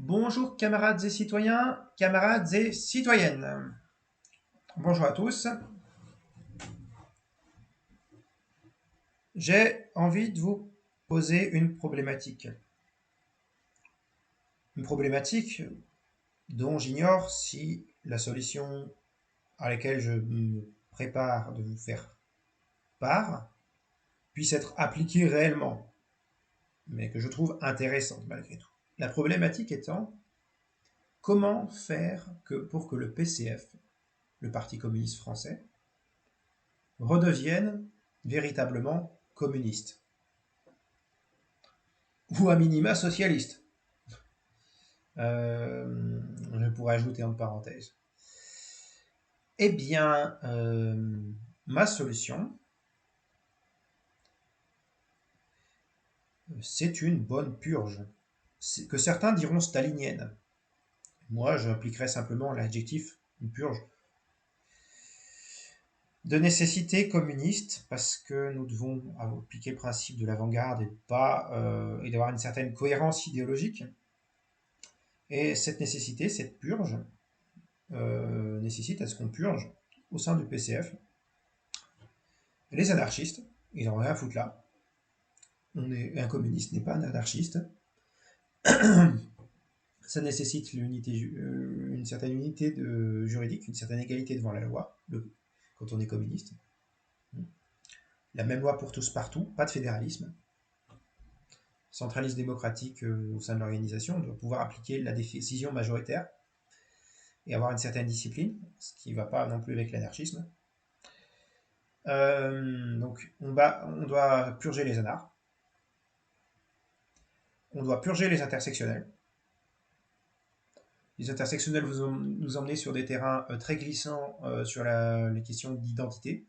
Bonjour camarades et citoyens, camarades et citoyennes. Bonjour à tous. J'ai envie de vous poser une problématique. Une problématique dont j'ignore si la solution à laquelle je me prépare de vous faire part puisse être appliquée réellement, mais que je trouve intéressante malgré tout. La problématique étant, comment faire pour que le PCF, le Parti communiste français, redevienne véritablement communiste, ou à minima socialiste. Je pourrais ajouter entre parenthèses. Eh bien, ma solution, c'est une bonne purge, que certains diront stalinienne. Moi, j'appliquerais simplement l'adjectif une purge de nécessité communiste, parce que nous devons appliquer le principe de l'avant-garde et d'avoir une certaine cohérence idéologique. Et cette nécessité, cette purge, nécessite à ce qu'on purge au sein du PCF les anarchistes. Ils n'ont rien à foutre là. Un communiste n'est pas un anarchiste. Ça nécessite une certaine unité juridique, une certaine égalité devant la loi, quand on est communiste. La même loi pour tous partout, pas de fédéralisme. Centralisme démocratique au sein de l'organisation, on doit pouvoir appliquer la décision majoritaire et avoir une certaine discipline, ce qui ne va pas non plus avec l'anarchisme. Donc on doit purger les anards, on doit purger les intersectionnels. Les intersectionnels nous emmener sur des terrains très glissants sur les questions d'identité,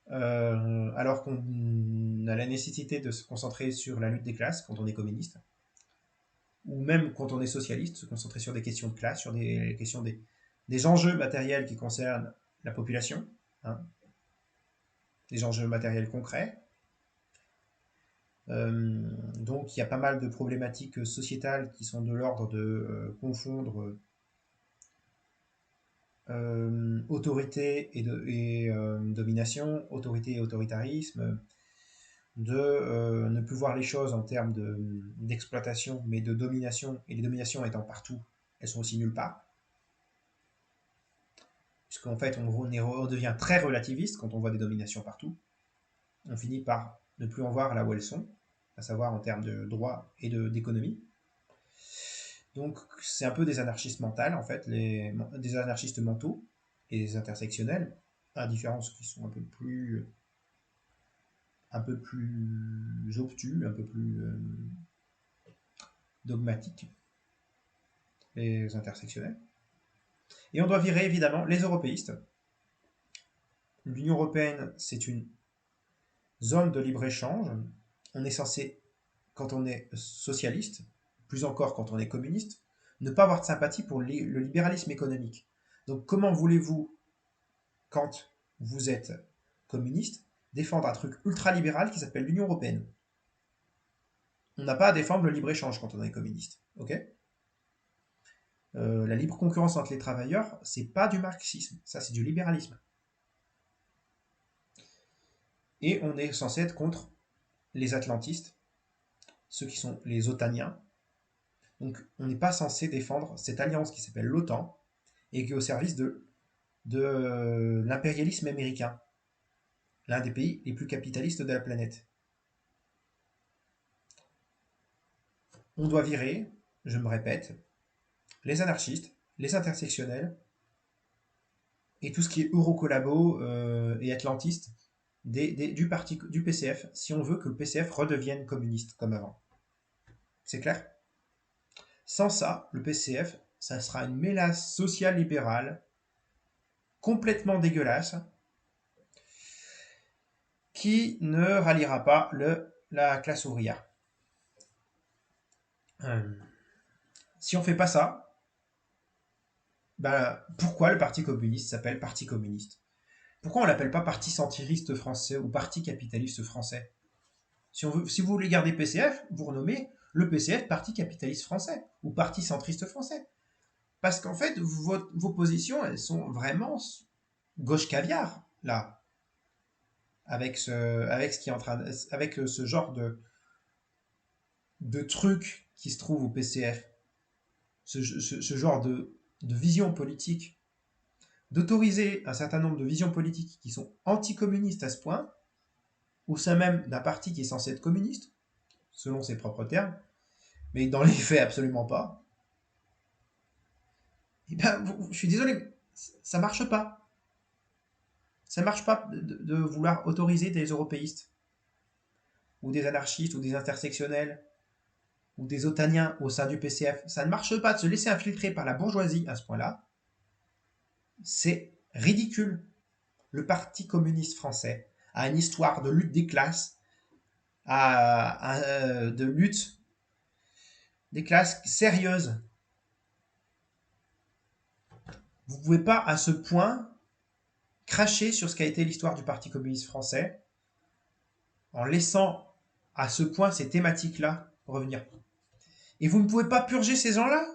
alors qu'on a la nécessité de se concentrer sur la lutte des classes quand on est communiste, ou même quand on est socialiste, se concentrer sur des questions de classe, sur des questions des enjeux matériels qui concernent la population, hein, des enjeux matériels concrets. Donc il y a pas mal de problématiques sociétales qui sont de l'ordre de confondre autorité et domination, autorité et autoritarisme, de ne plus voir les choses en termes d'exploitation, mais de domination, et les dominations étant partout, elles sont aussi nulle part. Puisqu'en fait, on redevient très relativiste quand on voit des dominations partout. On finit par ne plus en voir là où elles sont, à savoir en termes de droit et d'économie. Donc c'est un peu des anarchistes mentales, en fait, des anarchistes mentaux et des intersectionnels, à différence qui sont un peu plus obtus, un peu plus dogmatiques, les intersectionnels. Et on doit virer évidemment les européistes. L'Union européenne, c'est une zone de libre-échange. On est censé, quand on est socialiste, plus encore quand on est communiste, ne pas avoir de sympathie pour le libéralisme économique. Donc comment voulez-vous, quand vous êtes communiste, défendre un truc ultra-libéral qui s'appelle l'Union européenne? On n'a pas à défendre le libre-échange quand on est communiste, ok? La libre concurrence entre les travailleurs, c'est pas du marxisme, ça c'est du libéralisme. Et on est censé être contre les atlantistes, ceux qui sont les otaniens. Donc on n'est pas censé défendre cette alliance qui s'appelle l'OTAN et qui est au service de l'impérialisme américain, l'un des pays les plus capitalistes de la planète. On doit virer, je me répète, les anarchistes, les intersectionnels et tout ce qui est eurocollabo et atlantiste du PCF, si on veut que le PCF redevienne communiste comme avant. C'est clair? Sans ça, le PCF, ça sera une mélasse sociale libérale complètement dégueulasse qui ne ralliera pas la classe ouvrière. Si on fait pas ça, ben, pourquoi le Parti communiste s'appelle Parti communiste? Pourquoi on l'appelle pas Parti centriste français ou Parti capitaliste français? Si vous voulez garder PCF, vous renommez le PCF, Parti capitaliste français, ou Parti centriste français. Parce qu'en fait, vos positions, elles sont vraiment gauche caviar, là, avec ce qui est en train, avec ce genre de truc qui se trouve au PCF, ce genre de vision politique, d'autoriser un certain nombre de visions politiques qui sont anticommunistes à ce point, au sein même d'un parti qui est censé être communiste, selon ses propres termes, mais dans les faits absolument pas, eh ben, je suis désolé, ça marche pas. Ça marche pas de vouloir autoriser des européistes, ou des anarchistes, ou des intersectionnels, ou des otaniens au sein du PCF. Ça ne marche pas de se laisser infiltrer par la bourgeoisie à ce point-là. C'est ridicule. Le Parti communiste français a une histoire de lutte des classes, de lutte des classes sérieuses. Vous ne pouvez pas à ce point cracher sur ce qu'a été l'histoire du Parti communiste français en laissant à ce point ces thématiques-là revenir. Et vous ne pouvez pas purger ces gens-là.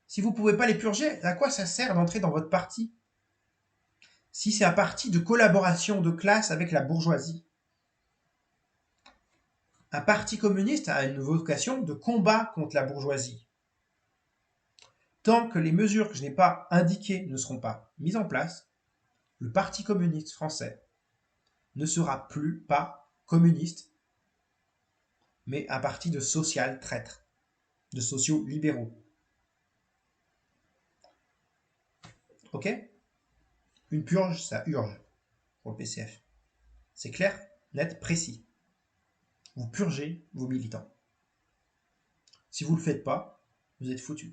Si vous ne pouvez pas les purger, à quoi ça sert d'entrer dans votre parti? Si c'est un parti de collaboration de classe avec la bourgeoisie. Un parti communiste a une vocation de combat contre la bourgeoisie. Tant que les mesures que je n'ai pas indiquées ne seront pas mises en place, le Parti communiste français ne sera plus pas communiste, mais un parti de social traître, de sociaux libéraux. Ok? Une purge, ça urge pour le PCF. C'est clair, net, précis. Vous purgez vos militants. Si vous ne le faites pas, vous êtes foutus.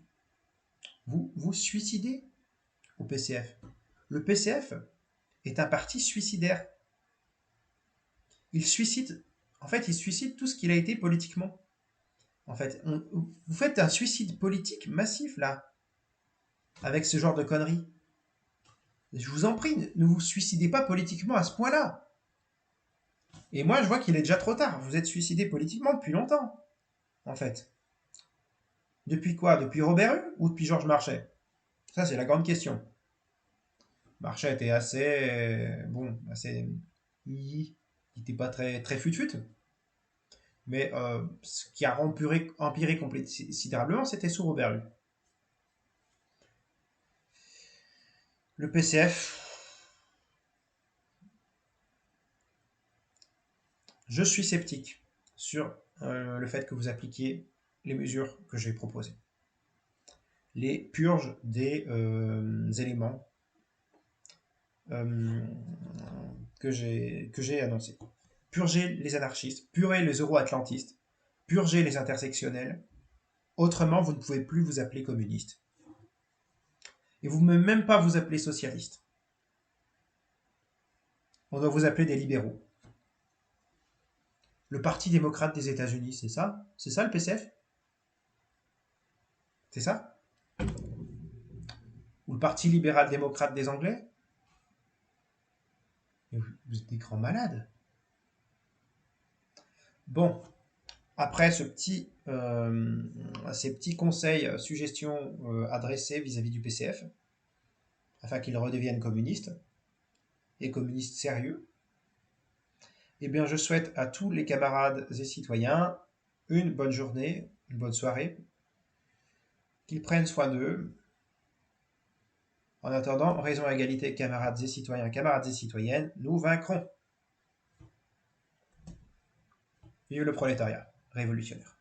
Vous vous suicidez au PCF. Le PCF est un parti suicidaire. Il suicide, en fait, il suicide tout ce qu'il a été politiquement. En fait, vous faites un suicide politique massif là, avec ce genre de conneries. Je vous en prie, ne vous suicidez pas politiquement à ce point-là. Et moi, je vois qu'il est déjà trop tard. Vous êtes suicidé politiquement depuis longtemps, en fait. Depuis quoi? Depuis Robert Hue ou depuis Georges Marchais? Ça, c'est la grande question. Marchais était assez... bon, assez... Il n'était pas très, très fut-fut. Mais ce qui a empiré considérablement, c'était sous Robert Hue. Le PCF, je suis sceptique sur le fait que vous appliquiez les mesures que j'ai proposées. Les purges des éléments que j'ai annoncés. Purger les anarchistes, purger les euro-atlantistes, purger les intersectionnels. Autrement, vous ne pouvez plus vous appeler communiste. Et vous ne pouvez même pas vous appeler socialiste. On doit vous appeler des libéraux. Le Parti démocrate des États-Unis, c'est ça? C'est ça le PCF? C'est ça? Ou le Parti libéral démocrate des Anglais? Vous êtes des grands malades. Bon, après ces petits conseils, suggestions adressés vis-à-vis du PCF, afin qu'il redevienne communiste, et communiste sérieux, eh bien je souhaite à tous les camarades et citoyens une bonne journée, une bonne soirée, qu'ils prennent soin d'eux. En attendant, raison à égalité, camarades et citoyennes, nous vaincrons. Vive le prolétariat révolutionnaire.